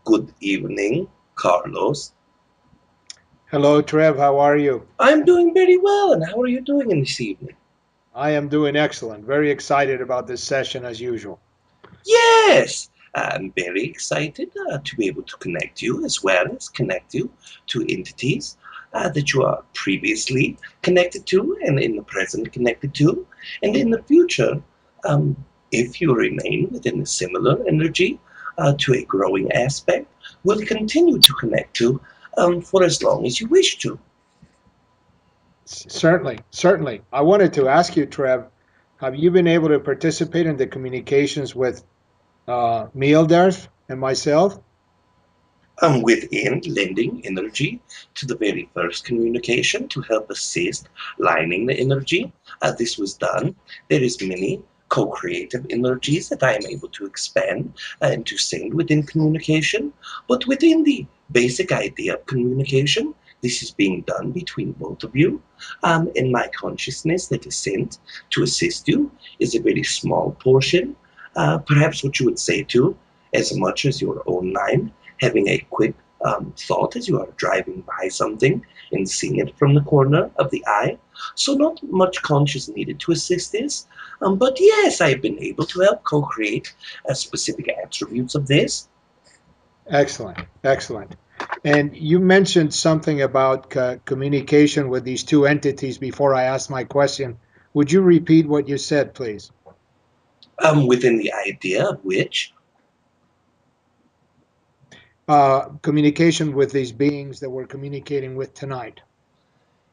Good evening, Carlos. Hello, Trev. How are you? I'm doing very well, and how are you doing in this evening? I am doing excellent. Very excited about this session as usual. Yes, I'm very excited to be able to connect you as well as connect you to entities that you are previously connected to and in the present connected to, and in the future, um, if you remain within a similar energy to a growing aspect, will continue to connect to for as long as you wish to. Certainly, certainly. I wanted to ask you, Trev, have you been able to participate in the communications with Mealdarth and myself? Within lending energy to the very first communication to help assist lining the energy. This was done. There is many co-creative energies that I am able to expand and to send within communication, but within the basic idea of communication, this is being done between both of you. And my consciousness that is sent to assist you is a very small portion, perhaps what you would say to as much as your own mind having a quick thought as you are driving by something and seeing it from the corner of the eye. So, not much conscious needed to assist this. But yes, I've been able to help co create specific attributes of this. Excellent, excellent. And you mentioned something about communication with these two entities before I asked my question. Would you repeat what you said, please? Within the idea of which Communication with these beings that we're communicating with tonight.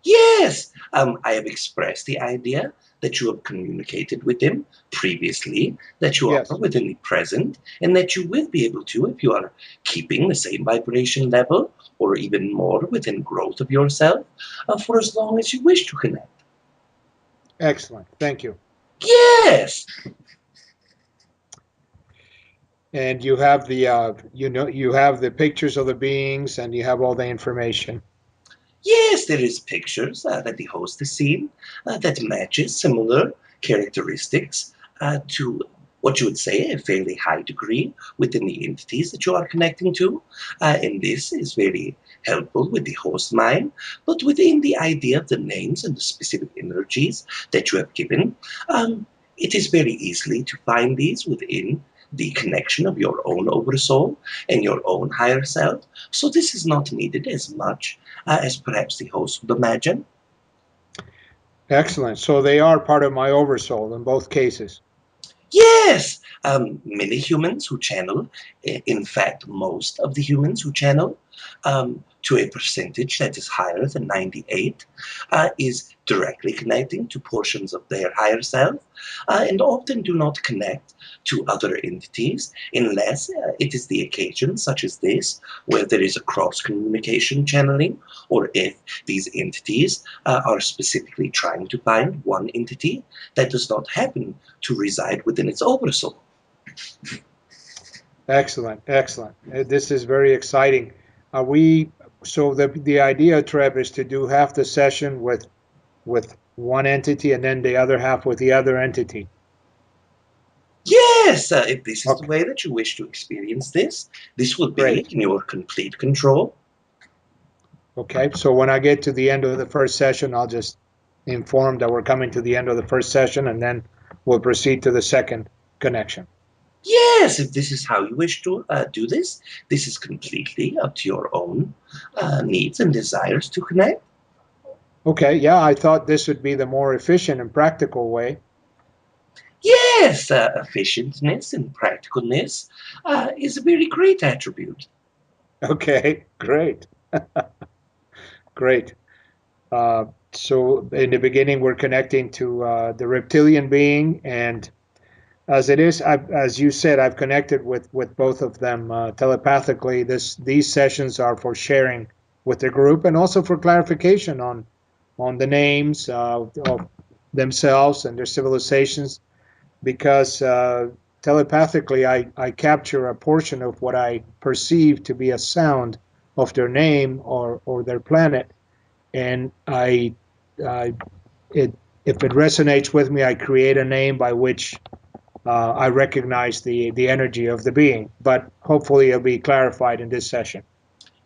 yes, I have expressed the idea that you have communicated with him previously, that you are Yes. within the present, and that you will be able to if you are keeping the same vibration level or even more within growth of yourself for as long as you wish to connect. Excellent. Thank you. Yes, And you have you have the pictures of the beings and you have all the information. yes, there is pictures that the host has seen that matches similar characteristics to what you would say a fairly high degree within the entities that you are connecting to. And this is very helpful with the host mind, but within the idea of the names and the specific energies that you have given, um, it is very easily to find these within the connection of your own oversoul and your own higher self. So this is not needed as much as perhaps the host would imagine. Excellent. So they are part of my oversoul in both cases. Yes, many humans who channel, in fact, most of the humans who channel to a percentage that is higher than 98, is directly connecting to portions of their higher self and often do not connect to other entities unless it is the occasion, such as this, where there is a cross communication channeling, or if these entities are specifically trying to find one entity that does not happen to reside within its oversoul. Excellent. Excellent. This is very exciting. We so the idea, Trev, is to do half the session with one entity and then the other half with the other entity. Yes, if this is the Okay. way that you wish to experience this, this will be Great. in your complete control. Okay. So when I get to the end of the first session, I'll just inform that we're coming to the end of the first session and then we'll proceed to the second connection. Yes, if this is how you wish to do this is completely up to your own needs and desires to connect. Okay, yeah, I thought this would be the more efficient and practical way. Yes, efficientness and practicalness is a very great attribute. Okay, great, great. So in the beginning, we're connecting to the reptilian being, and as it is, as you said, I've connected with both of them telepathically. These sessions are for sharing with the group and also for clarification on the names of themselves and their civilizations because telepathically I capture a portion of what I perceive to be a sound of their name or their planet, and I it if it resonates with me, I create a name by which I recognize the energy of the being. But hopefully it'll be clarified in this session.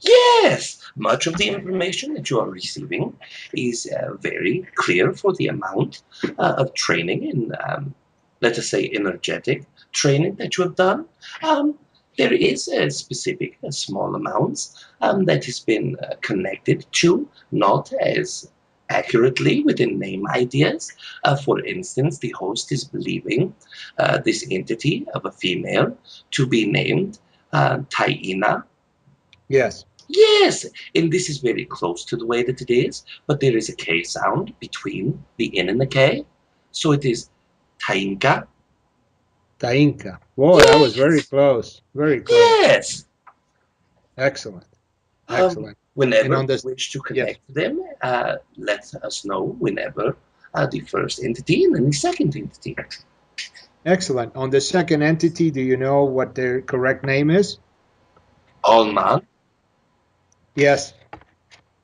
Yes, much of the information that you are receiving is very clear for the amount of training and, let us say, energetic training that you have done. Um, there is a specific small amounts that has been connected to, not as accurately within name ideas. For instance, the host is believing this entity of a female to be named Taina. Yes. Yes, and this is very close to the way that it is, but there is a K sound between the N and the K. So it is Tainka. Tainka. Whoa, that was very Yes, close. Very close. yes. Excellent. Excellent. And Whenever on you this, wish to yes. connect them, let us know whenever the first entity and then the second entity. Excellent. On the second entity, do you know what their correct name is? Alma. Yes.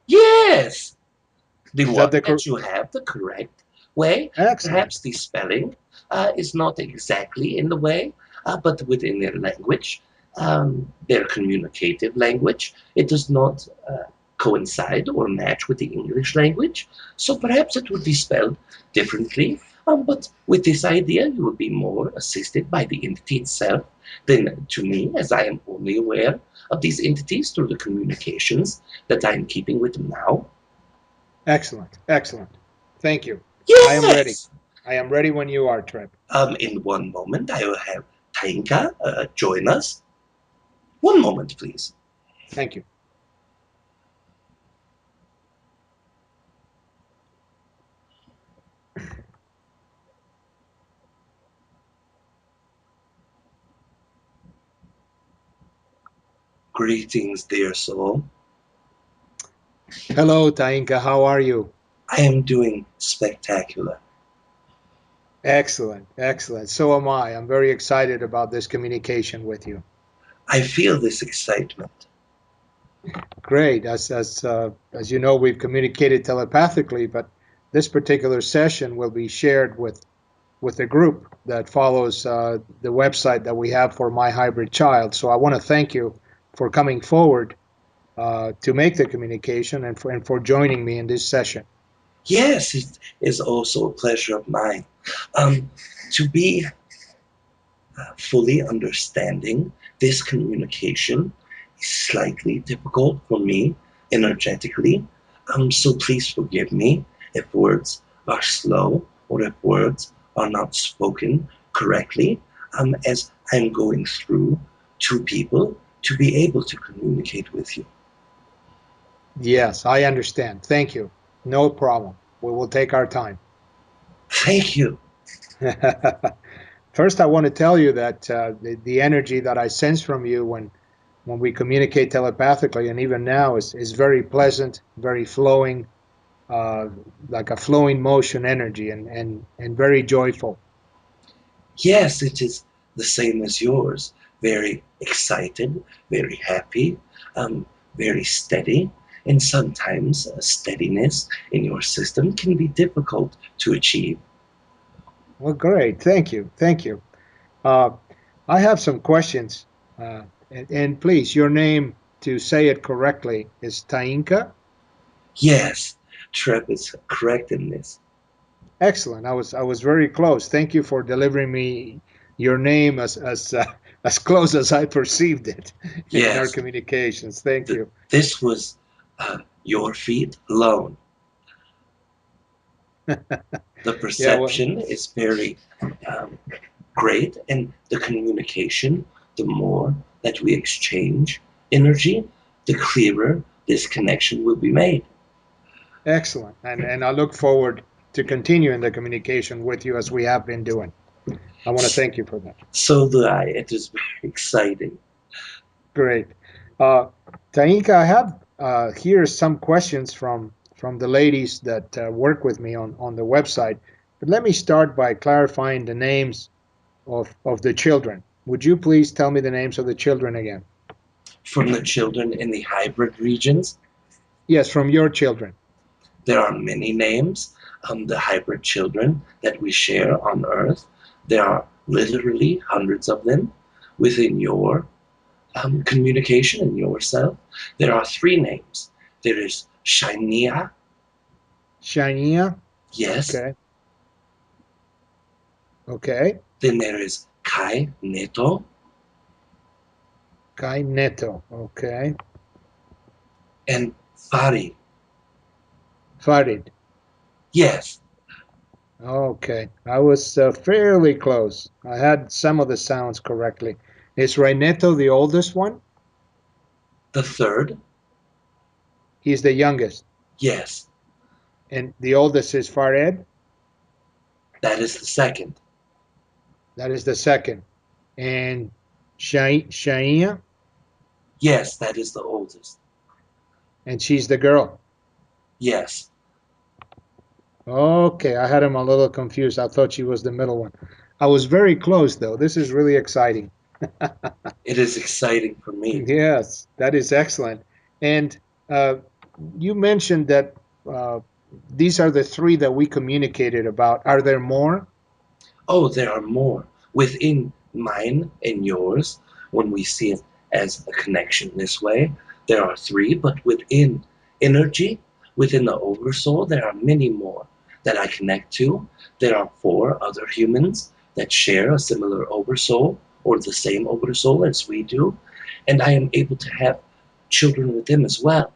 Yes, the Is that one the that you have the correct way. excellent? Perhaps the spelling is not exactly in the way, but within their language, their communicative language, it does not coincide or match with the English language. So perhaps it would be spelled differently. But with this idea, you would be more assisted by the entity itself than to me, as I am only aware of these entities through the communications that I am keeping with them now. Excellent. Excellent. Thank you. I am ready. Yes! I am ready when you are, Treb. In one moment, I will have Tainka join us. One moment, please. Thank you. Greetings, dear soul. Hello, Tainka. How are you? I am doing spectacular. Excellent. Excellent. So am I. I'm very excited about this communication with you. I feel this excitement. Great. As you know, we've communicated telepathically, but this particular session will be shared with the group that follows the website that we have for My Hybrid Child. So I want to thank you for coming forward to make the communication and for joining me in this session. Yes, it is also a pleasure of mine. Um, to be fully understanding this communication is slightly difficult for me energetically. So please forgive me if words are slow or if words are not spoken correctly, as I'm going through two people to be able to communicate with you. Yes, I understand. Thank you. No problem. We will take our time. Thank you. First, I want to tell you that the energy that I sense from you when we communicate telepathically, and even now, is very pleasant, very flowing, uh, like a flowing motion energy, and very joyful. Yes, it is the same as yours. Very excited, very happy, very steady. And sometimes steadiness in your system can be difficult to achieve. Well, great. Thank you. Thank you. Uh, I have some questions. And please, your name, to say it correctly, is Tainka. Yes, TReb is correct in this. Excellent. I was very close. Thank you for delivering me your name as close as I perceived it in our Yes, communications. Thank you. this was your feet alone. The Yeah. Well, perception is very um, great, and the communication, the more that we exchange energy, the clearer this connection will be made. excellent. And I look forward to continuing the communication with you as we have been doing. I want to thank you for that. So do I. It is very exciting. Great. Uh, Tainka, I have here some questions from the ladies that work with me on the website. But let me start by clarifying the names of the children. Would you please tell me the names of the children again? From the children in the hybrid regions, Yes, from your children. there are many names. The hybrid children that we share on Earth, there are literally hundreds of them within your communication in yourself. There are three names. There is Shania, Shania. yes. Okay. Okay. Then there is Kai Neto, Kai Neto. Okay. and Fari, Farid. yes. Okay. I was fairly close. I had some of the sounds correctly. Is Reneto the oldest one? The third, He's the youngest. yes. And the oldest is Farid? That is the second, That is the second. And Shaia? yes. That is the oldest, And she's the girl. yes. Okay. I had him a little confused. I thought she was the middle one. I was very close, though. This is really exciting. It is exciting for me. Yes, that is excellent. And uh, you mentioned that uh, these are the three that we communicated about. Are there more? Oh, there are more within mine and yours. When we see it as a connection this way, there are three, but within energy, within the oversoul, there are many more that I connect to. There are four other humans that share a similar oversoul or the same oversoul as we do, and I am able to have children with them as well.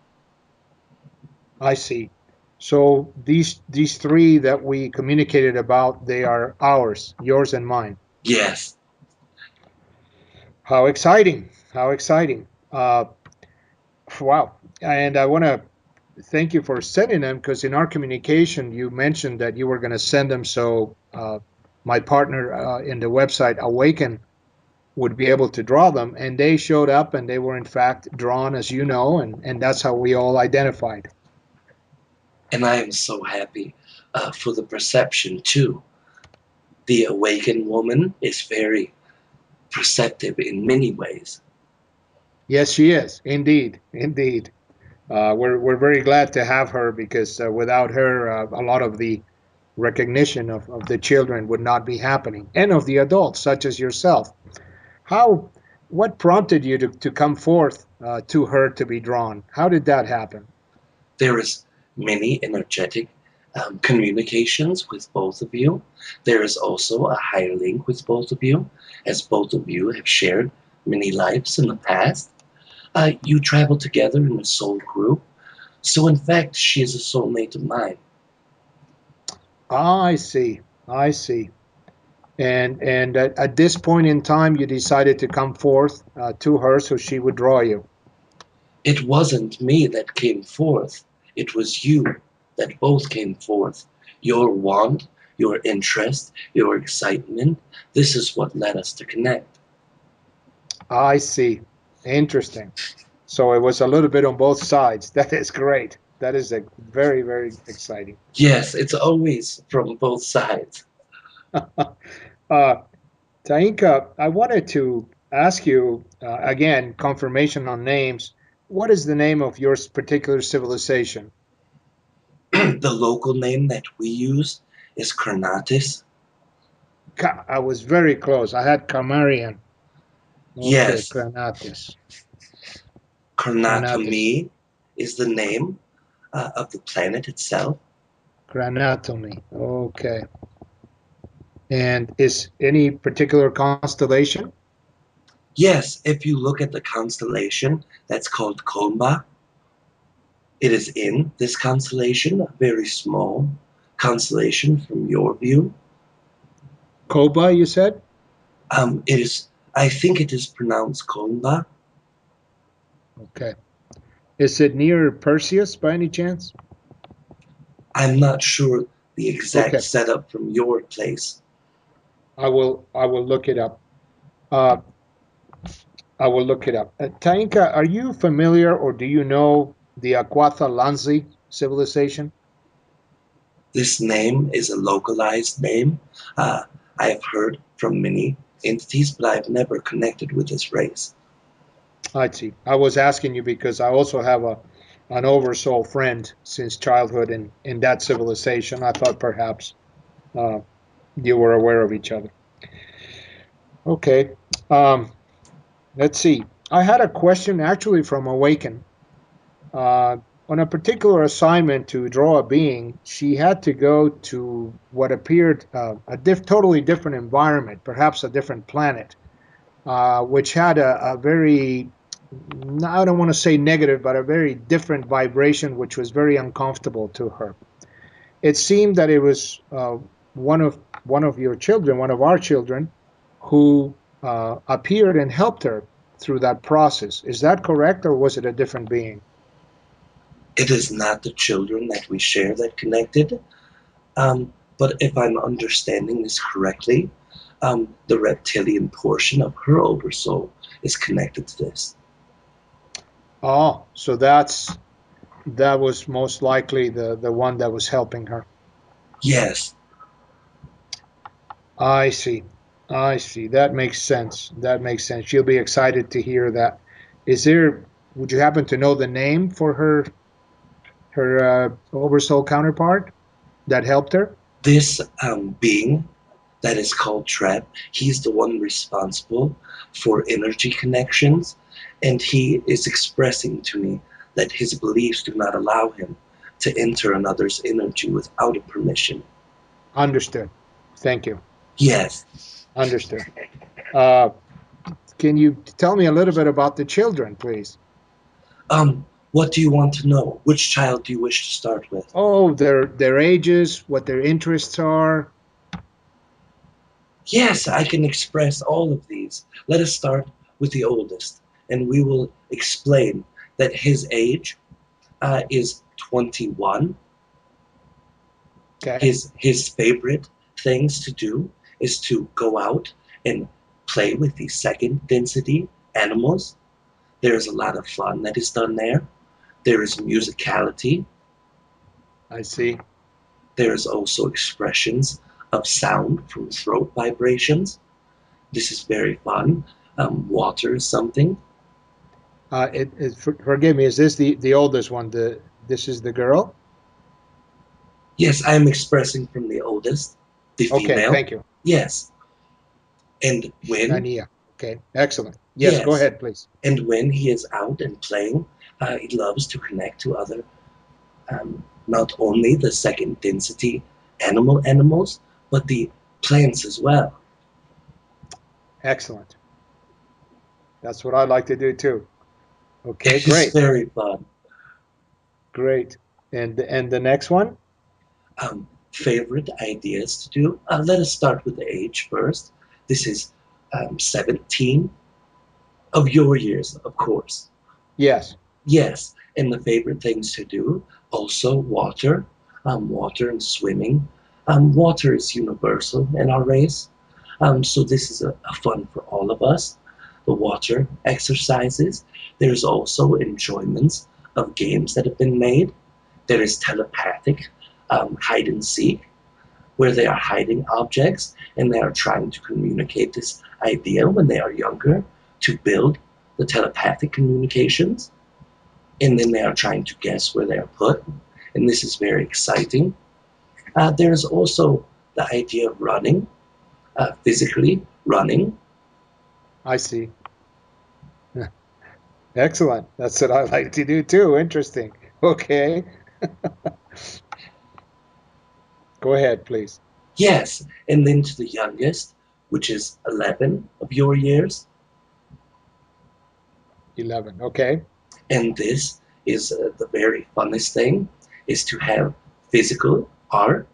I see. So these three that we communicated about, they are ours, yours and mine. Yes, How exciting! How exciting! Wow! And I want to thank you for sending them because in our communication you mentioned that you were going to send them so my partner in the website Awaken would be able to draw them, and they showed up and they were in fact drawn, as you know, and that's how we all identified. and I am so happy for the perception too. The awakened woman is very perceptive in many ways. Yes, she is indeed, indeed. We're very glad to have her because without her, a lot of the recognition of the children would not be happening, and of the adults such as yourself. How, what prompted you to come forth to her to be drawn? How did that happen? There is many energetic communications with both of you. There is also a higher link with both of you, as both of you have shared many lives in the past. You travel together in a soul group, so in fact, she is a soulmate of mine. I see. I see. And at this point in time, you decided to come forth to her so she would draw you. It wasn't me that came forth, it was you that both came forth. Your want, your interest, your excitement, this is what led us to connect. I see. Interesting. So it was a little bit on both sides. That is great. That is a very, very exciting. Yes, it's always from both sides. uh, Tainka, I wanted to ask you again, confirmation on names. What is the name of your particular civilization? The local name that we use is Carnatis. I was very close. I had Kamarian. Okay, Yes, Granatis. Granatis. Carnatomy is the name of the planet itself. Granatomy. Okay. And is any particular constellation? Yes, if you look at the constellation that's called Kolma, it is in this constellation, a very small constellation from your view. Koba, you said? It is, I think it is pronounced Kolma. Okay. Is it near Perseus by any chance? I'm not sure the exact Okay. setup from your place. I will look it up. Uh, I will look it up. Tainka, are you familiar or do you know the Aquatha Lanzi civilization? This name is a localized name. Uh, I have heard from many entities, but I've never connected with this race. I see. I was asking you because I also have an oversoul friend since childhood in that civilization. I thought perhaps uh, you were aware of each other. Okay. Um, let's see. I had a question actually from Awaken. Uh, on a particular assignment to draw a being, she had to go to what appeared a totally different environment, perhaps a different planet, which had a very, I don't want to say negative, but a very different vibration, which was very uncomfortable to her. It seemed that it was one of one of your children, one of our children, who appeared and helped her through that process. Is that correct, or was it a different being? It is not the children that we share that connected, but if I'm understanding this correctly, the reptilian portion of her oversoul is connected to this. Oh, so that was most likely the one that was helping her. Yes, I see. I see. That makes sense. That makes sense. She'll be excited to hear that. Is there, would you happen to know the name for her oversoul counterpart that helped her? this being that is called TReb, he's the one responsible for energy connections, and he is expressing to me that his beliefs do not allow him to enter another's energy without a permission. Understood. Thank you. Yes. Understood. Uh, can you tell me a little bit about the children, please? What do you want to know? Which child do you wish to start with? Oh, their ages, what their interests are. Yes, I can express all of these. Let us start with the oldest, and we will explain that his age is 21. Okay, His favorite things to do is to go out and play with the second density animals. There's a lot of fun that is done there. There is musicality. I see. There is also expressions of sound from throat vibrations. This is very fun. Water is something. Forgive me. Is this the oldest one? This is the girl. Yes, I am expressing from the oldest, the Okay, female. thank you, Yes, and when, Ania. Okay, excellent. Yes, go yes, ahead, please. and when he is out and playing, he loves to connect to other, not only the second density animals, but the plants as well. Excellent. That's what I like to do too. Okay, It is great, very fun. great. And the next one? Favorite ideas to do? Let us start with the age first. This is 17 of your years, of course. Yes, Yes, and the favorite things to do also water, water and swimming. Water is universal in our race, so this is a fun for all of us. The water exercises. There's also enjoyments of games that have been made. There is telepathic hide and seek, where they are hiding objects and they are trying to communicate this idea when they are younger to build the telepathic communications, and then they are trying to guess where they are put, and this is very exciting. There's also the idea of running, physically running. I see. Excellent. That's what I like to do too. Interesting. Okay, go ahead, please. Yes, and then to the youngest, which is 11 of your years, 11. Okay, and this is the very funnest thing, is to have physical art,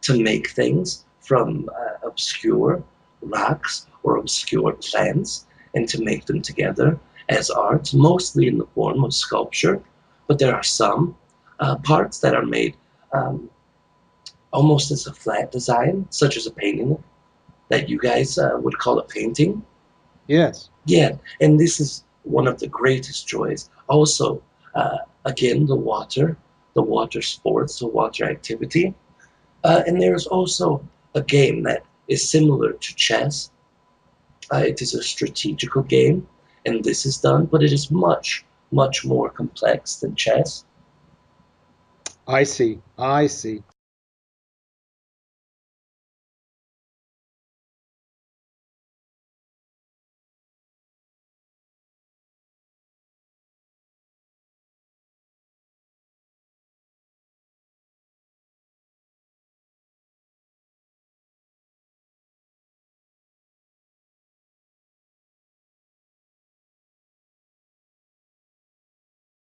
to make things from obscure rocks or obscure plants and to make them together as art, mostly in the form of sculpture. But there are some parts that are made um, almost as a flat design, such as a painting that you guys would call a painting. yes, Yeah, and this is one of the greatest joys. Also, again, the water sports, the water activity. And there's also a game that is similar to chess. It is a strategical game, and this is done, but it is much more complex than chess. I see. I see.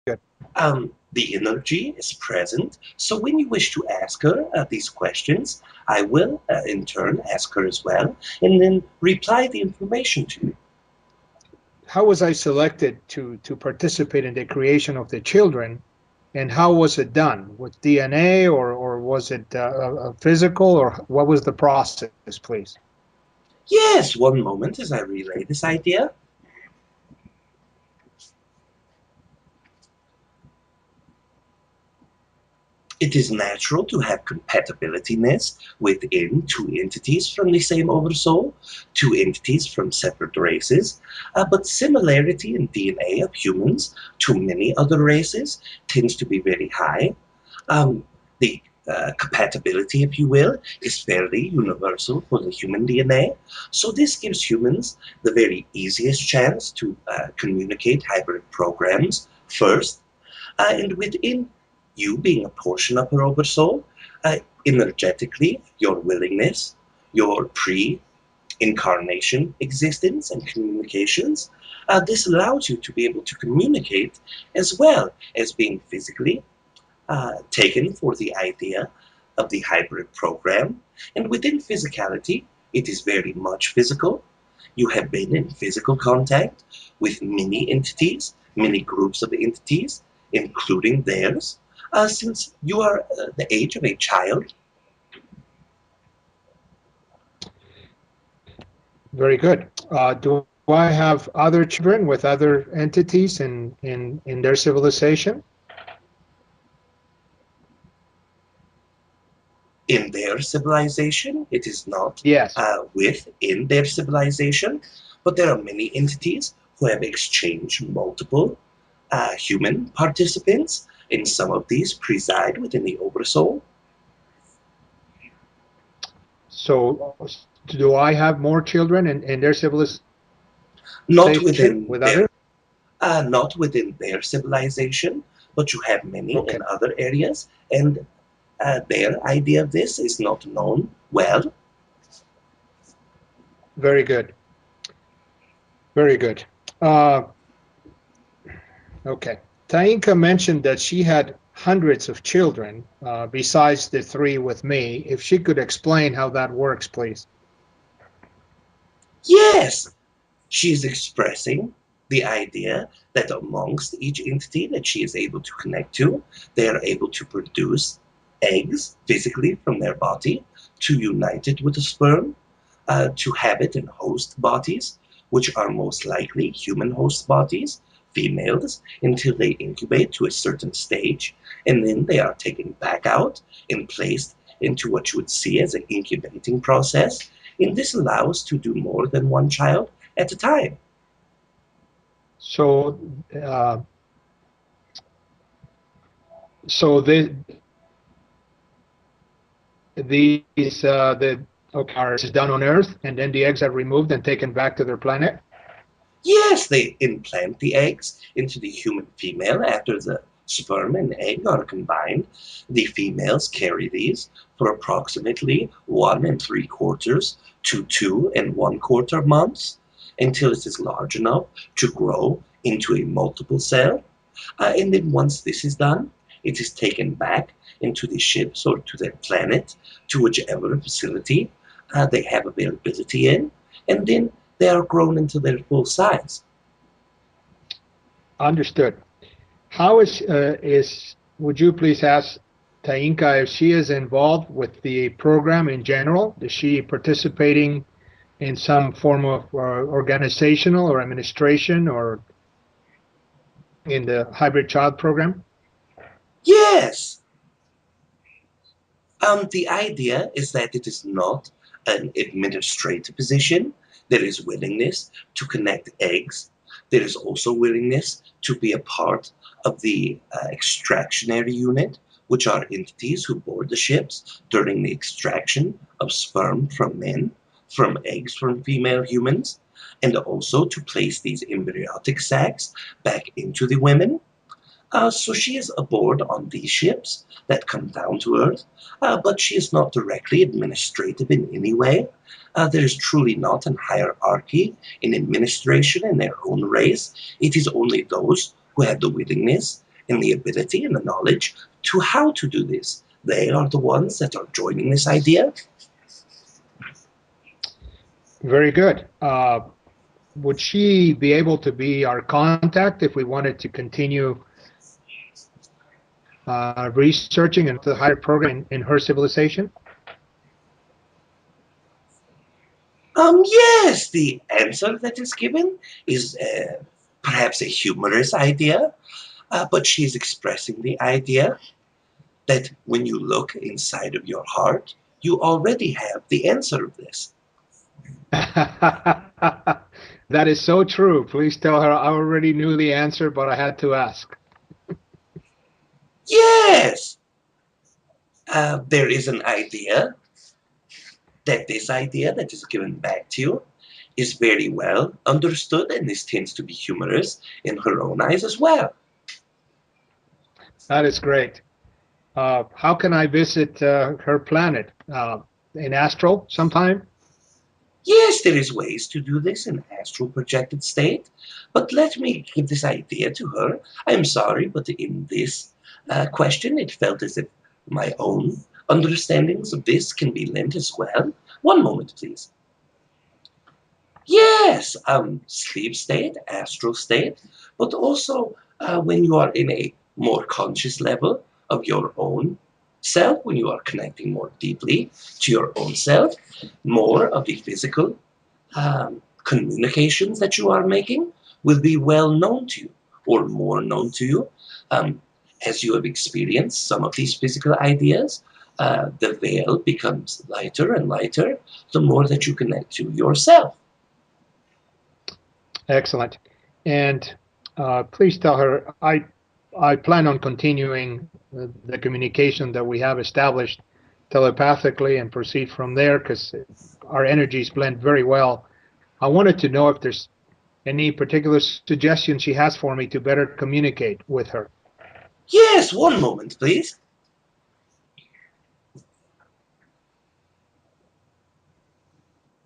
The energy is present. So when you wish to ask her these questions, I will in turn ask her as well, and then reply the information to you. How was I selected to participate in the creation of the children, and how was it done? With DNA, or was it physical, or what was the process, please? Yes, one moment as I relay this idea. It is natural to have compatibilityness within two entities from the same oversoul, two entities from separate races, but similarity in DNA of humans to many other races tends to be very high. The compatibility, if you will, is fairly universal for the human DNA. So this gives humans the very easiest chance to communicate hybrid programs first, and within you being a portion of her oversoul, uh, energetically, your willingness, your pre-incarnation existence and communications, this allows you to be able to communicate as well as being physically taken for the idea of the hybrid program. And within physicality, it is very much physical. You have been in physical contact with many entities, many groups of entities, including theirs, since you are the age of a child. Very good. Do I have other children with other entities in their civilization? In their civilization. It is not Yes. within their civilization, but there are many entities who have exchanged multiple human participants, and some of these preside within the Oversoul. So, do I have more children in their civilization with Not others? within their not within their civilization, but you have Okay. many in other areas, and their idea of this is not known well. Very good. Very good. Uh, okay. Tainka mentioned that she had hundreds of children besides the three with me. If she could explain how that works, please. Yes, she is expressing the idea that amongst each entity that she is able to connect to, they are able to produce eggs physically from their body to unite it with a sperm, to have it in host bodies, which are most likely human host bodies, females, until they incubate to a certain stage, and then they are taken back out and placed into what you would see as an incubating process. And this allows to do more than one child at a time. So, uh, so these the okay are is done on Earth, and then the eggs are removed and taken back to their planet. Yes, they implant the eggs into the human female after the sperm and egg are combined. The females carry these for approximately 1 3/4 to 2 1/4 months until it is large enough to grow into a multiple cell. And then once this is done, it is taken back into the ships or to their planet, to whichever facility they have availability in, and then they are grown into their full size. Understood. How is would you please ask Tainka if she is involved with the program in general? Is she participating in some form of organizational or administration or in the hybrid child program? Yes, the idea is that it is not an administrative position. There is willingness to connect eggs. There is also willingness to be a part of the extractionary unit, which are entities who board the ships during the extraction of sperm from men, from eggs from female humans, and also to place these embryotic sacs back into the women. So she is aboard on these ships that come down to Earth, but she is not directly administrative in any way. There is truly not an hierarchy in administration in their own race. It is only those who have the willingness and the ability and the knowledge to how to do this. They are the ones that are joining this idea. Very good. Would she be able to be our contact if we wanted to continue researching and the higher program in her civilization? Yes, the answer that is given is perhaps a humorous idea, but she's expressing the idea that when you look inside of your heart, you already have the answer of this. That is so true. Please tell her I already knew the answer, but I had to ask. Yes, there is an idea that this idea that is given back to you is very well understood, and this tends to be humorous in her own eyes as well. That is great. How can I visit her planet? In astral sometime? Yes, there is ways to do this in astral projected state, but let me give this idea to her. I'm sorry, but in this question, it felt as if my own understandings of this can be lent as well. One moment, please. Yes, sleep state, astral state, but also when you are in a more conscious level of your own self, when you are connecting more deeply to your own self, more of the physical communications that you are making will be well known to you or more known to you um, as you have experienced some of these physical ideas. The veil becomes lighter and lighter the more that you connect to yourself. Excellent. And please tell her I plan on continuing the communication that we have established telepathically and proceed from there because our energies blend very well. I wanted to know if there's any particular suggestions she has for me to better communicate with her. Yes, one moment, please.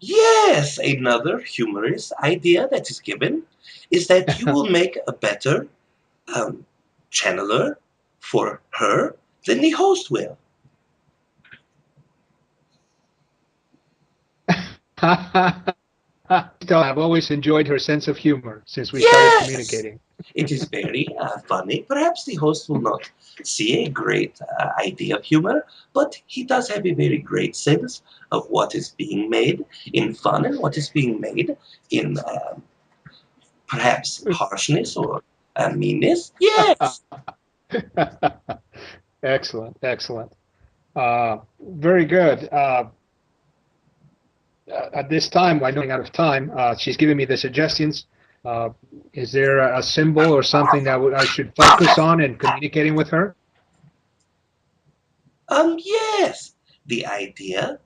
Yes, another humorous idea that is given is that you will make a better um, channeler for her than the host will. I've always enjoyed her sense of humor since we started Yes, communicating. it is very funny. Perhaps the host will not see a great idea of humor, but he does have a very great sense of what is being made in fun and what is being made in perhaps harshness or meanness. Yes. Excellent, excellent. Very good. At this time, I know I'm out of time. She's giving me the suggestions. Uh, is there a symbol or something that I should focus on in communicating with her? Yes. The idea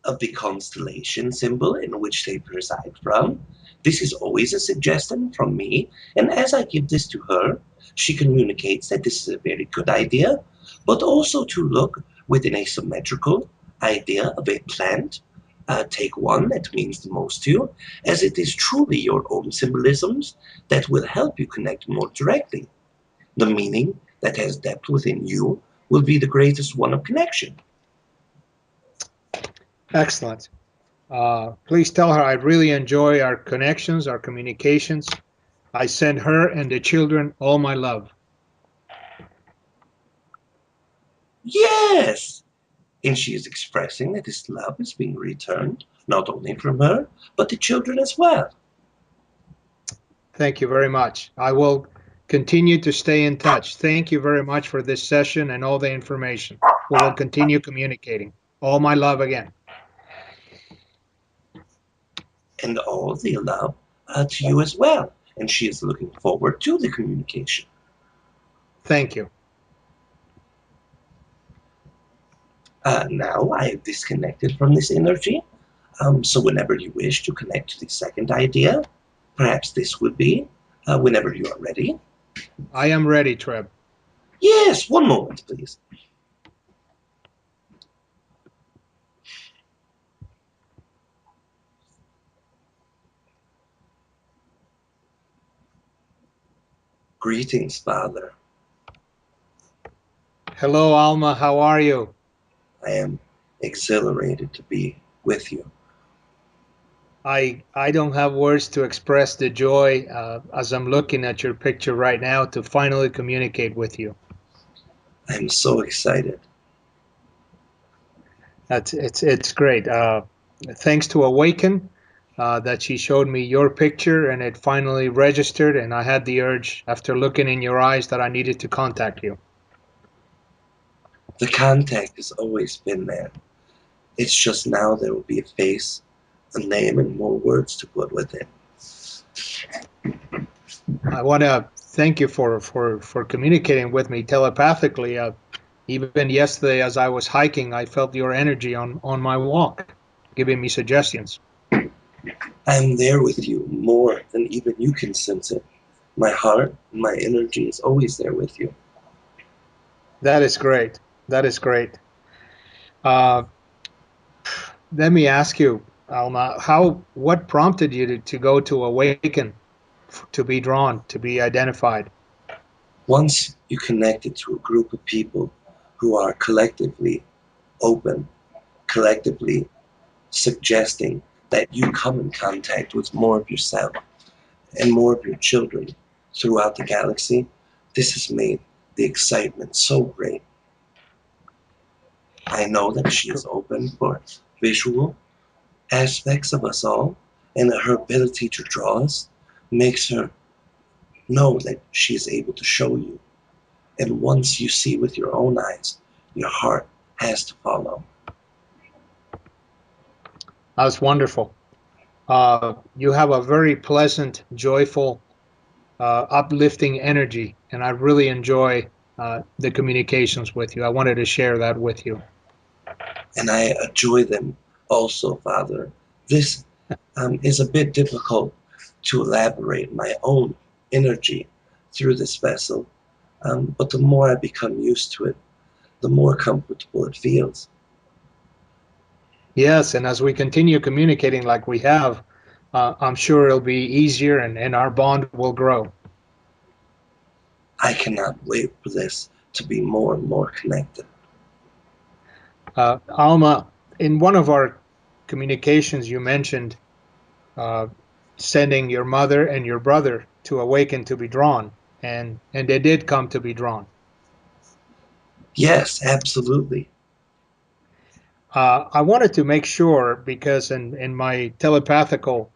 of the constellation symbol in which they preside from. This is always a suggestion from me, and as I give this to her, she communicates that this is a very good idea, but also to look within a symmetrical idea of a plant. Take one that means the most to you, as it is truly your own symbolisms that will help you connect more directly. The meaning that has depth within you will be the greatest one of connection. Excellent. Please tell her I really enjoy our connections, our communications. I send her and the children all my love. Yes, and she is expressing that this love is being returned not only from her, but the children as well. Thank you very much. I will continue to stay in touch. Thank you very much for this session and all the information. We will continue communicating. All my love again. And all the love to you as well. And she is looking forward to the communication. Thank you. Now I have disconnected from this energy. So whenever you wish to connect to the second idea, perhaps this would be whenever you are ready. I am ready, TReb. Yes, one moment, please. Greetings, Father. Hello, Alma. How are you? I am exhilarated to be with you. I don't have words to express the joy as I'm looking at your picture right now to finally communicate with you. I am so excited. It's great. Thanks to Awaken, that she showed me your picture and it finally registered, and I had the urge after looking in your eyes that I needed to contact you. The contact has always been there. It's just now there will be a face, a name, and more words to put with it. I want to thank you for communicating with me telepathically. Even yesterday, as I was hiking, I felt your energy on my walk, giving me suggestions. I am there with you more than even you can sense it. My heart and my energy is always there with you. That is great. That is great. Uh, Let me ask you, Alma, what prompted you to go to awaken, to be drawn, to be identified? Once you connected to a group of people who are collectively open, collectively suggesting that you come in contact with more of yourself and more of your children throughout the galaxy, this has made the excitement so great. I know that she is open for visual aspects of us all, and that her ability to draw us makes her know that she is able to show you. And once you see with your own eyes, your heart has to follow. That's wonderful. You have a very pleasant, joyful, uplifting energy, and I really enjoy the communications with you. I wanted to share that with you. And I enjoy them also, Father. This is a bit difficult to elaborate my own energy through this vessel, but the more I become used to it, the more comfortable it feels. Yes, and as we continue communicating like we have, I'm sure it'll be easier and our bond will grow. I cannot wait for this to be more and more connected. Alma, in one of our communications, you mentioned uh, sending your mother and your brother to awaken to be drawn, and they did come to be drawn. Yes, absolutely. I wanted to make sure because in my telepathical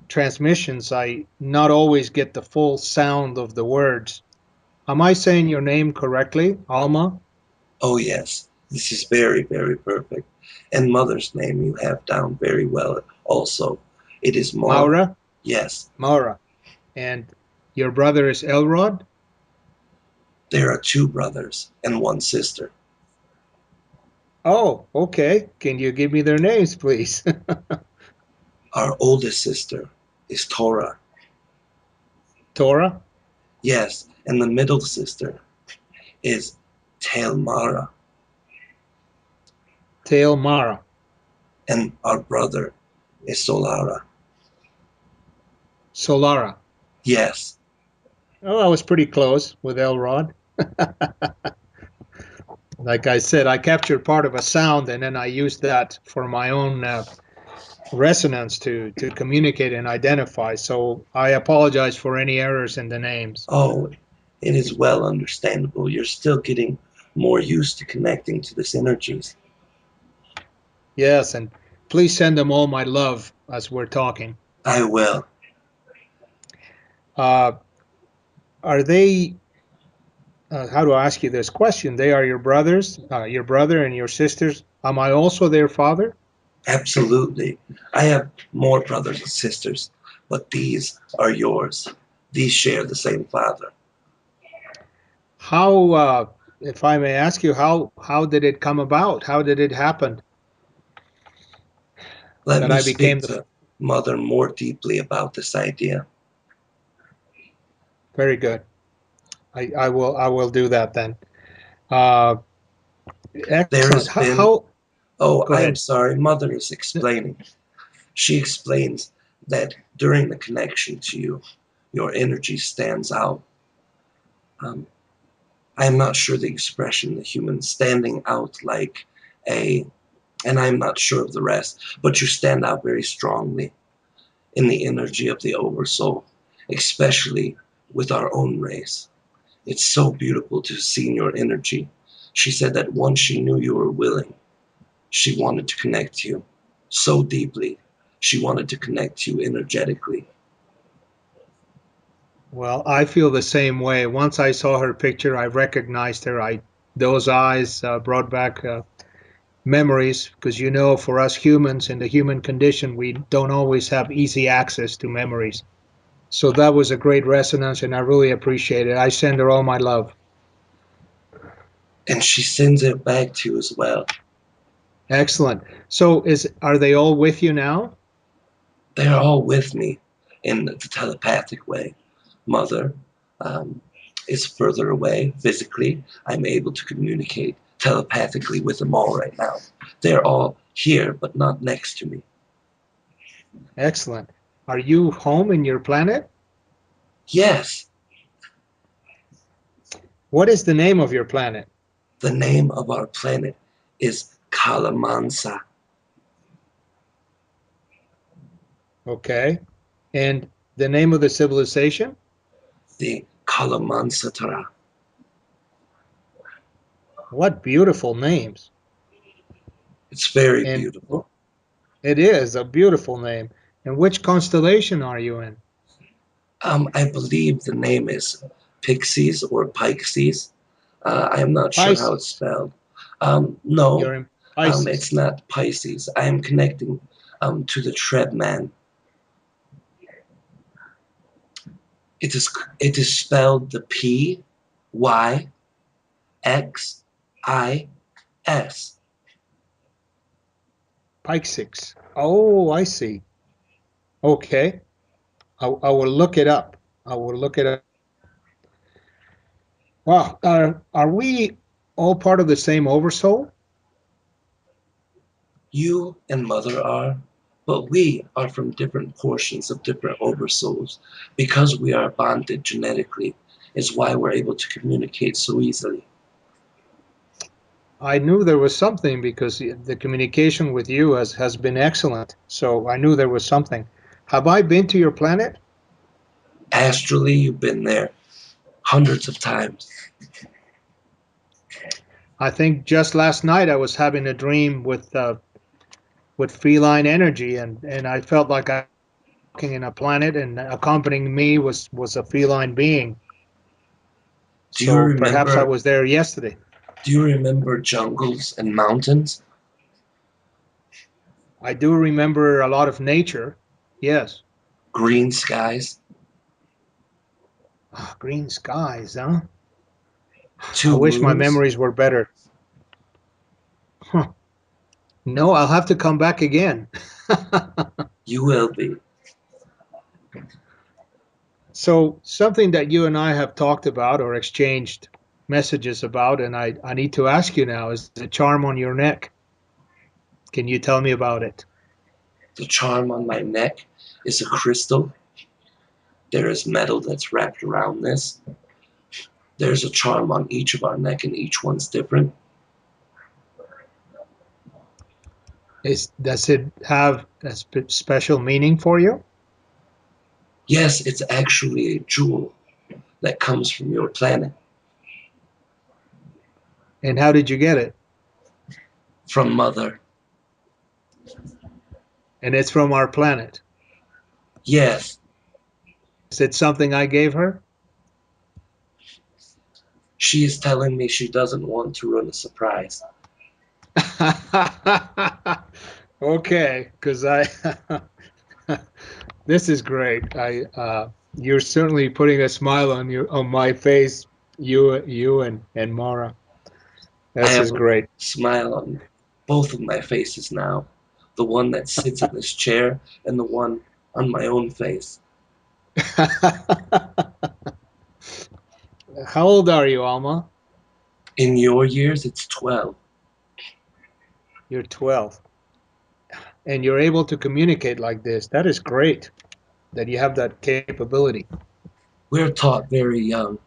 transmissions, I not always get the full sound of the words. Am I saying your name correctly, Alma? Oh, yes, this is very, very perfect. And mother's name you have down very well also. It is Maura. Maura? Yes, Maura. And your brother is Elrod? there are two brothers and one sister. Oh, okay. Can you give me their names, please? Our oldest sister is Tora. Tora? Yes, and the middle sister is Telmara. Tail Mara. And our brother is Solara. Solara. Yes, Oh, I was pretty close with Elrod. Like I said, I captured part of a sound and then I used that for my own resonance to communicate and identify. So I apologize for any errors in the names. oh, it is well understandable. You're still getting more used to connecting to this energies. Yes, and please send them all my love as we're talking. I will. Uh, are they, how do I ask you this question? They are your brothers, your brother and your sisters. Am I also their father? Absolutely. I have more brothers and sisters, but these are yours. These share the same father. How, if I may ask you, how did it come about? How did it happen Let that me I became speak the? to mother more deeply about this idea. Very good. I will do that then. Uh, There Excellent. has been, oh, Go I am ahead. sorry, mother is explaining. She explains that during the connection to you, your energy stands out. Um, I'm not sure the expression, the human standing out like a, and I'm not sure of the rest, but you stand out very strongly in the energy of the Oversoul, especially with our own race. It's so beautiful to see your energy. She said that once she knew you were willing, she wanted to connect you so deeply. She wanted to connect you energetically. Well, I feel the same way. Once I saw her picture, I recognized her. I those eyes brought back memories because for us humans in the human condition, we don't always have easy access to memories. So that was a great resonance, and I really appreciate it. I send her all my love. And she sends it back to you as well. Excellent. So is are they all with you now? They're all with me in the telepathic way. Mother um, is further away physically. I'm able to communicate telepathically with them all right now. They're all here, but not next to me. Excellent. Are you home in your planet? Yes, What is the name of your planet? the name of our planet is Kalamansa, Okay. And the name of the civilization? the Kalamansatara. What beautiful names. It's very And beautiful. it is a beautiful name. And which constellation are you in? I believe the name is Pixies or Pixies. I am not sure how it's Pisces. spelled. No, You're in Pisces. it's not Pisces. I am connecting to the TReb man. It is spelled the Pixis. Pisces. Oh, I see. Okay. I will look it up. I will look it up. Wow. Are we all part of the same oversoul? You and Mother are, but we are from different portions of different oversouls. Because we are bonded genetically, is why we're able to communicate so easily. I knew there was something because the communication with you has been excellent. So I knew there was something. Have I been to your planet? Astrally, you've been there hundreds of times. I think just last night I was having a dream with feline energy, and I felt like I was walking in a planet, and accompanying me was a feline being. Do you So perhaps I remember? was there yesterday. Do you remember jungles and mountains, I do remember a lot of nature. Yes. green skies, Ah, green skies, huh? I two wish my moons? memories were better. Huh. No, I'll have to come back again. You will be. So something that you and I have talked about or exchanged messages about, and I need to ask you now, is the charm on your neck. Can you tell me about it? The charm on my neck is a crystal. There is metal that's wrapped around this. There's a charm on each of our neck, and each one's different. Does it have a special meaning for you? Yes, it's actually a jewel that comes from your planet, And how did you get it? from Mother. And it's from our planet. Yes, Is it something I gave her? she is telling me she doesn't want to ruin a surprise. Okay, because I this is great. You're certainly putting a smile on my face. You and Mara. I This is have a great. smile on both of my faces now, the one that sits in this chair and the one on my own face. How old are you, Alma? In your years, it's 12. You're 12, and you're able to communicate like this. That is great that you have that capability. We're taught very young.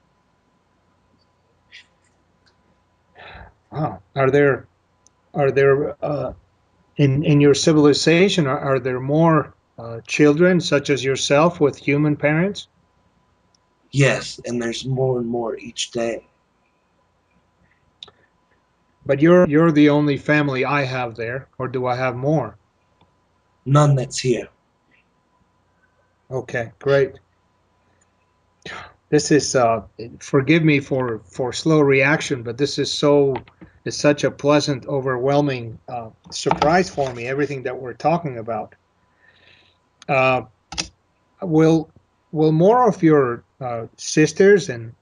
Wow. Are there in your civilization are there more children such as yourself with human parents? Yes, and there's more and more each day. But you're the only family I have there, or do I have more? None that's here. Okay, great. This is forgive me for slow reaction, but this is such a pleasant, overwhelming surprise for me. Everything that we're talking about. Uh, will will more of your sisters and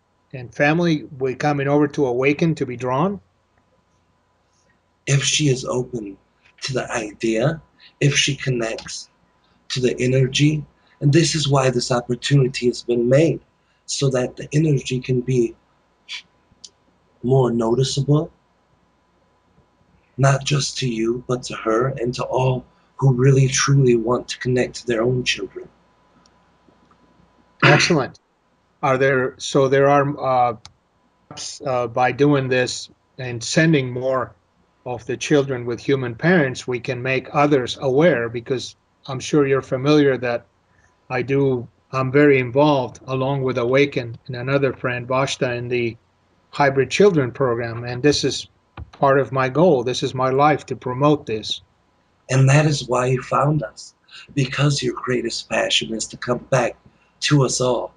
family be coming over to awaken to be drawn? If she is open to the idea, if she connects to the energy, and this is why this opportunity has been made, so that the energy can be more noticeable, not just to you, but to her and to all who really truly want to connect to their own children. Excellent. Are there so there are by doing this and sending more of the children with human parents, we can make others aware because I'm sure you're familiar that I'm very involved along with Awaken and another friend, Bashta, in the hybrid children program. And this is part of my goal. This is my life to promote this. And that is why you found us, because your greatest passion is to come back to us all.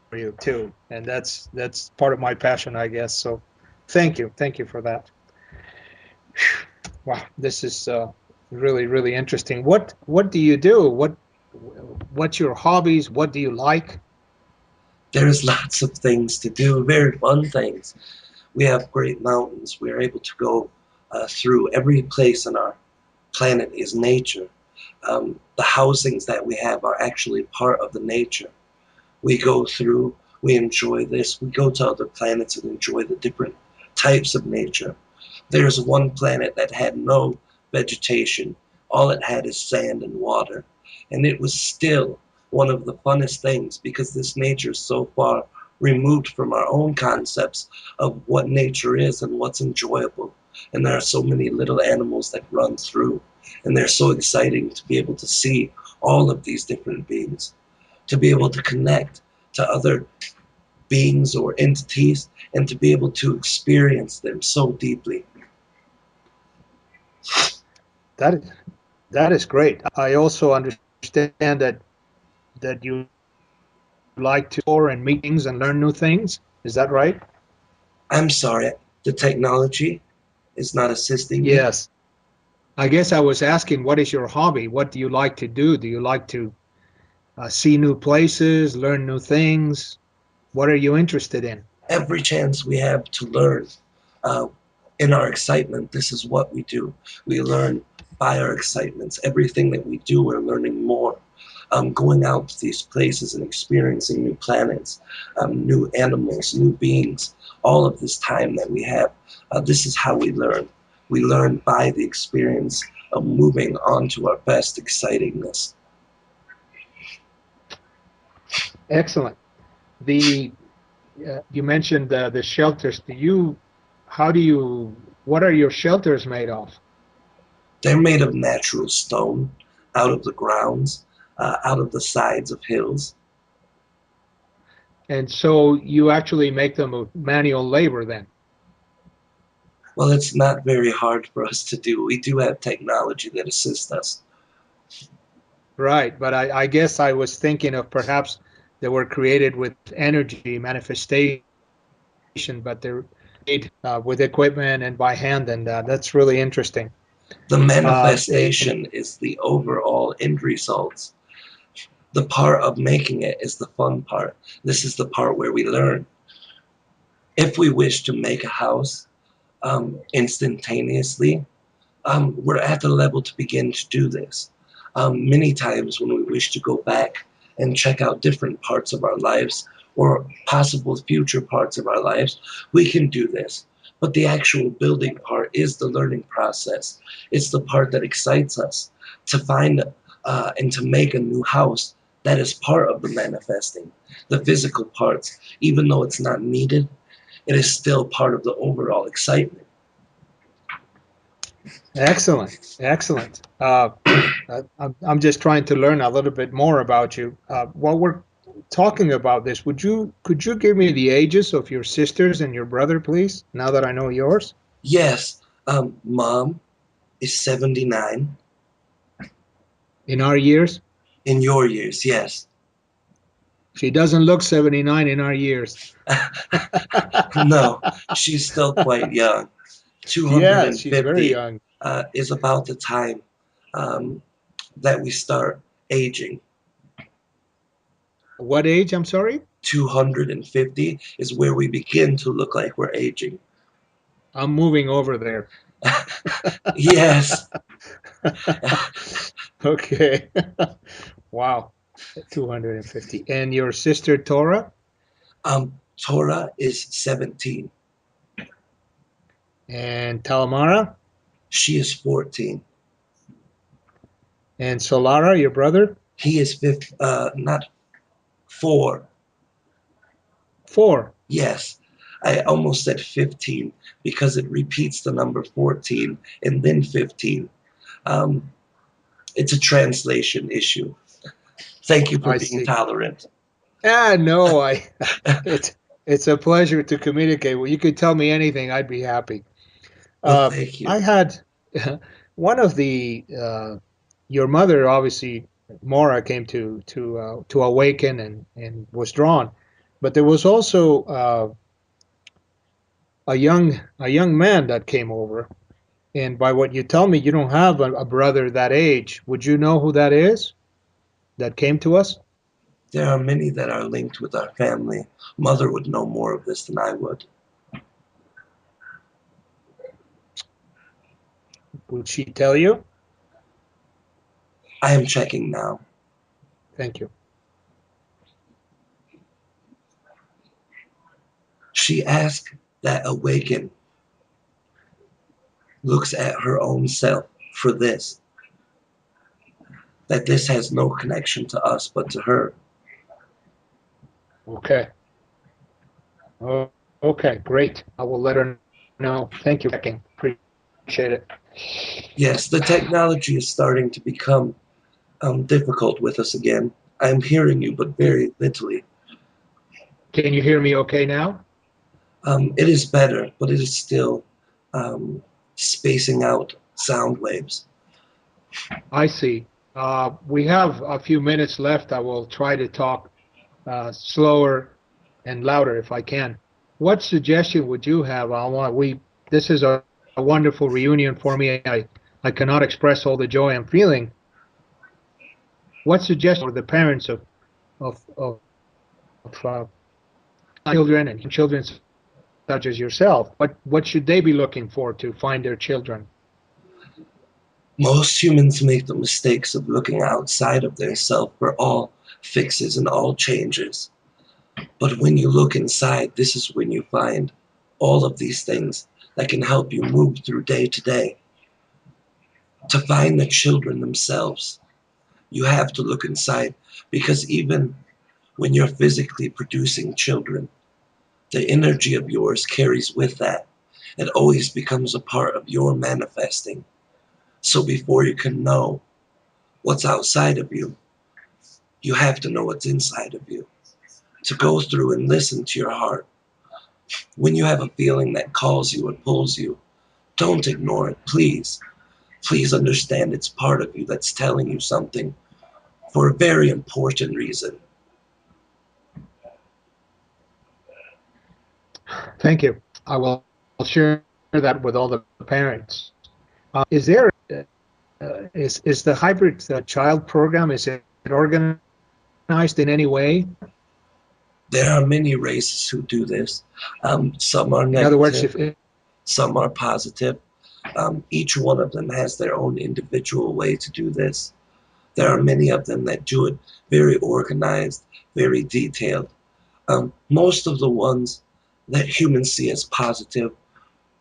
For you too. And that's part of my passion, I guess. So thank you. Thank you for that. Wow, this is really, really interesting. What do you do? What's your hobbies? What do you like? There's lots of things to do, very fun things. We have great mountains. We're able to go through every place on our planet is nature. The housings that we have are actually part of the nature. We go through, we enjoy this. We go to other planets and enjoy the different types of nature. There's one planet that had no vegetation. All it had is sand and water. And it was still one of the funnest things because this nature is so far removed from our own concepts of what nature is and what's enjoyable. And there are so many little animals that run through. And they're so exciting to be able to see all of these different beings, to be able to connect to other beings or entities, and to be able to experience them so deeply. That that is great. I also understand that you like to explore and meet things and learn new things. Is that right? I'm sorry, the technology is not assisting me. Yes. I guess I was asking, what is your hobby? What do you like to do? Do you like to see new places, learn new things? What are you interested in? Every chance we have to learn, uh, in our excitement, this is what we do. We learn by our excitements. Everything that we do, we're learning more. Going out to these places and experiencing new planets, new animals, new beings, all of this time that we have, this is how we learn. We learn by the experience of moving on to our best excitingness. Excellent. The You mentioned the shelters. How do you, what are your shelters made of? They're made of natural stone, out of the grounds, out of the sides of hills. And so you actually make them with manual labor then. Well, it's not very hard for us to do. We do have technology that assists us. Right. But I guess I was thinking of perhaps they were created with energy manifestation, but they're made with equipment and by hand. And that's really interesting. The And manifestation is the overall end results. The part of making it is the fun part. This is the part where we learn. If we wish to make a house instantaneously, we're at the level to begin to do this. Many times when we wish to go back and check out different parts of our lives or possible future parts of our lives, we can do this. But the actual building part is the learning process. It's the part that excites us to find and to make a new house. That is part of the manifesting. The physical parts, even though it's not needed, it is still part of the overall excitement. Excellent, excellent. I'm just trying to learn a little bit more about you. While we're talking about this, could you give me the ages of your sisters and your brother, please? Now that I know yours. Yes, mom is 79. In our years, In your years, yes. she doesn't look 79 in our years. No, she's still quite young. Yeah, she's very 250 young. is about the time um, that we start aging. What age? I'm sorry. 250 is where we begin to look like we're aging. I'm moving over there. Yes, Okay. Wow. 250. And your sister Tora Torah is 17. and Talamara She is 14. and Solara, your brother? He is not 4. 4. Yes, I almost said 15 because it repeats the number 14 and then 15. Um, it's a translation issue. Thank you for I being see. tolerant. No, I it's a pleasure to communicate. Well, you could tell me anything, I'd be happy. Well, thank I you. had one of the your mother obviously Mora came to awaken and was drawn, but there was also a young man that came over. And by what you tell me, you don't have a brother that age. Would you know who that is that came to us? There are many that are linked with our family. Mother would know more of this than I would. Would she tell you? I am checking now. Thank you. She asked that Awaken looks at her own self for this, that this has no connection to us but to her. Okay. Oh, okay, great. I will let her know. Thank you for checking. Appreciate it. Yes, the technology is starting to become difficult with us again. I am hearing you, but very little. Can you hear me okay now? It is better, but it is still um, spacing out sound waves. I see. We have a few minutes left. I will try to talk slower and louder if I can. What suggestion would you have, Alma? This is a wonderful reunion for me. I cannot express all the joy I'm feeling. What suggestion for the parents of children and children such as yourself? What should they be looking for to find their children? Most humans make the mistakes of looking outside of their self for all fixes and all changes. But when you look inside, this is when you find all of these things that can help you move through day to day. To find the children themselves, you have to look inside because even when you're physically producing children, the energy of yours carries with that. It always becomes a part of your manifesting. So before you can know what's outside of you have to know what's inside of you. To go through and listen to your heart. When you have a feeling that calls you and pulls you, don't ignore it, please. Please understand it's part of you that's telling you something for a very important reason. Thank you. I will share that with all the parents. Is there is the hybrid child program is it organized in any way? There are many races who do this. Some are In other words, negative, some are positive. Each one of them has their own individual way to do this. There are many of them that do it very organized, very detailed. Most of the ones that humans see as positive,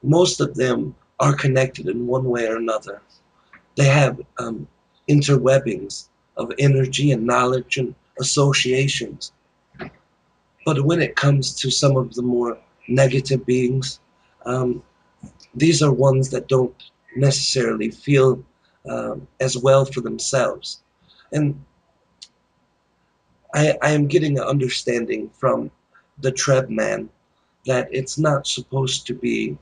most of them are connected in one way or another. They have interwebbings of energy and knowledge and associations. But when it comes to some of the more negative beings. Um, these are ones that don't necessarily feel as well for themselves. And I am getting an understanding from the Treb man that it's not supposed to be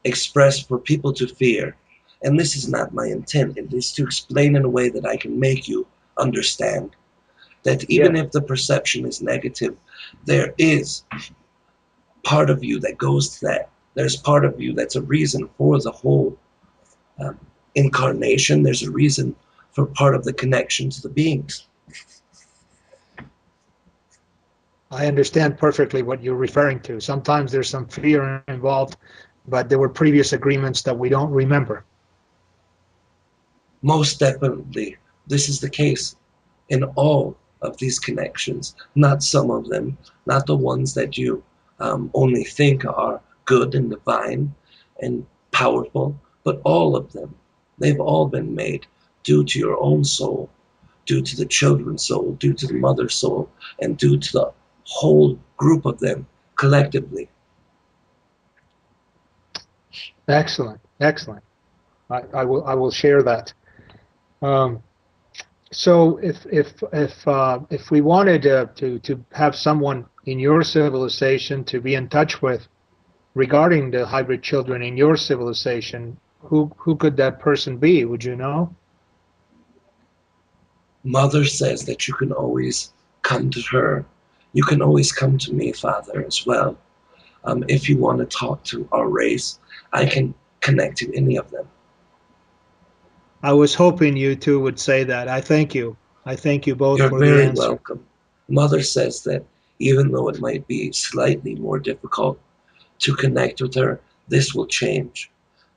expressed for people to fear. And this is not my intent. It is to explain in a way that I can make you understand that even Yeah. if the perception is negative, there is part of you that goes to that. There's part of you that's a reason for the whole um, incarnation. There's a reason for part of the connection to the beings. I understand perfectly what you're referring to. Sometimes there's some fear involved, but there were previous agreements that we don't remember. Most definitely, this is the case in all of these connections, not some of them, not the ones that you only think are good and divine and powerful, but all of them. They've all been made due to your own soul, due to the children's soul, due to the mother's soul, and due to the whole group of them collectively. Excellent, excellent. I will share that. Um, so if we wanted to have someone in your civilization to be in touch with regarding the hybrid children in your civilization, who could that person be? Would you know? Mother says that you can always come to her. You can always come to me, Father, as well. If you want to talk to our race, I can connect to any of them. I was hoping you two would say that. I thank you. I thank you both You're for the very answer. welcome. Mother says that even though it might be slightly more difficult to connect with her, this will change.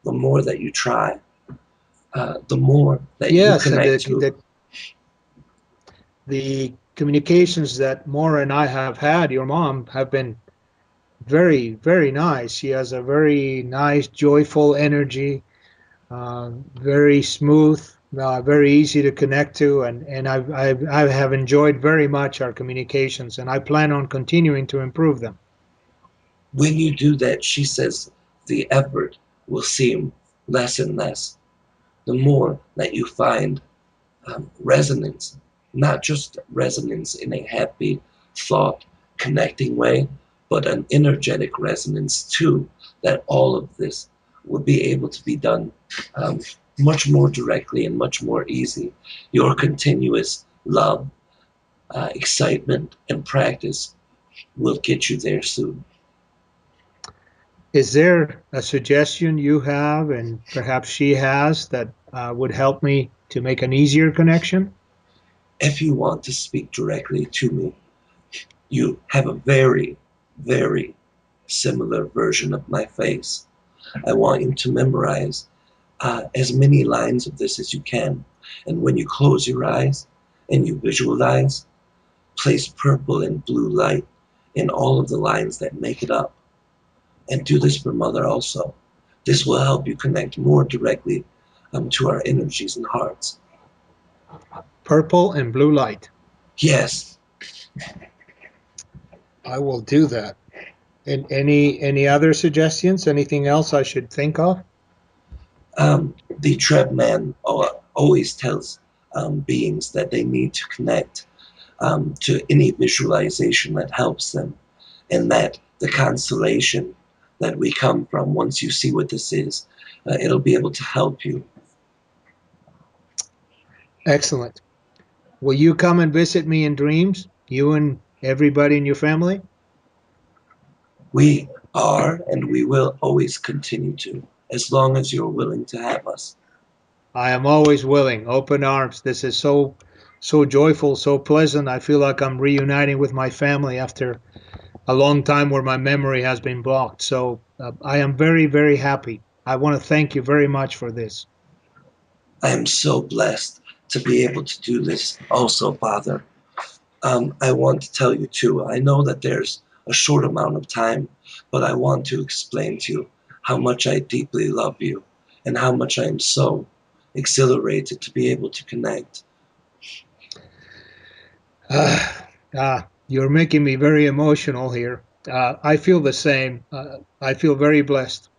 The more that you try, the more that you Yes, and connect to. the communications that Maura and I have had, your mom, have been very, very nice. She has a very nice, joyful energy, very smooth, very easy to connect to, and I have enjoyed very much our communications, and I plan on continuing to improve them. When you do that, she says the effort will seem less and less. The more that you find resonance, not just resonance in a happy thought connecting way, but an energetic resonance too, that all of this will be able to be done um, much more directly and much more easy. Your continuous love, excitement, and practice will get you there soon. Is there a suggestion you have, and perhaps she has, that would help me to make an easier connection? If you want to speak directly to me, you have a very, very similar version of my face. I want you to memorize as many lines of this as you can. And when you close your eyes and you visualize, place purple and blue light in all of the lines that make it up. And do this for Mother also. This will help you connect more directly to our energies and hearts. Purple and blue light. Yes, I will do that. And any other suggestions? Anything else I should think of? the Treb man always tells beings that they need to connect to any visualization that helps them, and that the constellation that we come from, once you see what this is, it'll be able to help you. Excellent. Will you come and visit me in dreams? You and everybody in your family? We are and we will always continue to, as long as you're willing to have us. I am always willing. Open arms. This is so joyful, so pleasant. I feel like I'm reuniting with my family after a long time where my memory has been blocked. So I am very, very happy. I want to thank you very much for this. I am so blessed to be able to do this also, Father. I want to tell you too, I know that there's a short amount of time, but I want to explain to you how much I deeply love you and how much I am so exhilarated to be able to connect. You're making me very emotional here. I feel the same. I feel very blessed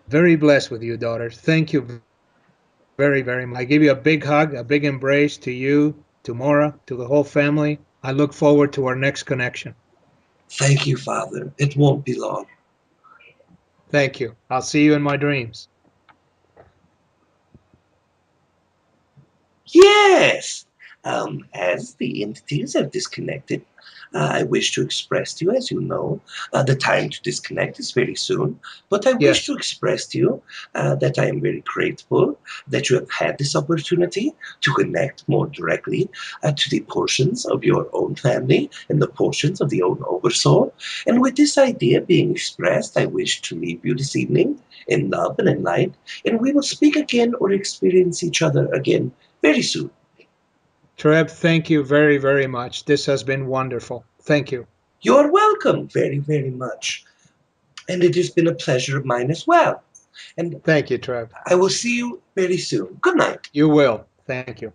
with you, daughter. Thank you very, very much. I give you a big hug, a big embrace to you, to Mora, to the whole family. I look forward to our next connection. Thank you, Father. It won't be long. Thank you. I'll see you in my dreams. Yes! As the entities have disconnected, I wish to express to you, as you know, the time to disconnect is very soon, but I wish to Yes. express to you that I am very grateful that you have had this opportunity to connect more directly to the portions of your own family and the portions of the own oversoul. And with this idea being expressed, I wish to leave you this evening in love and in light, and we will speak again or experience each other again very soon. Treb, thank you very, very much. This has been wonderful. Thank you. You're welcome very, very much. And it has been a pleasure of mine as well. And Thank you, Treb. I will see you very soon. Good night. You will. Thank you.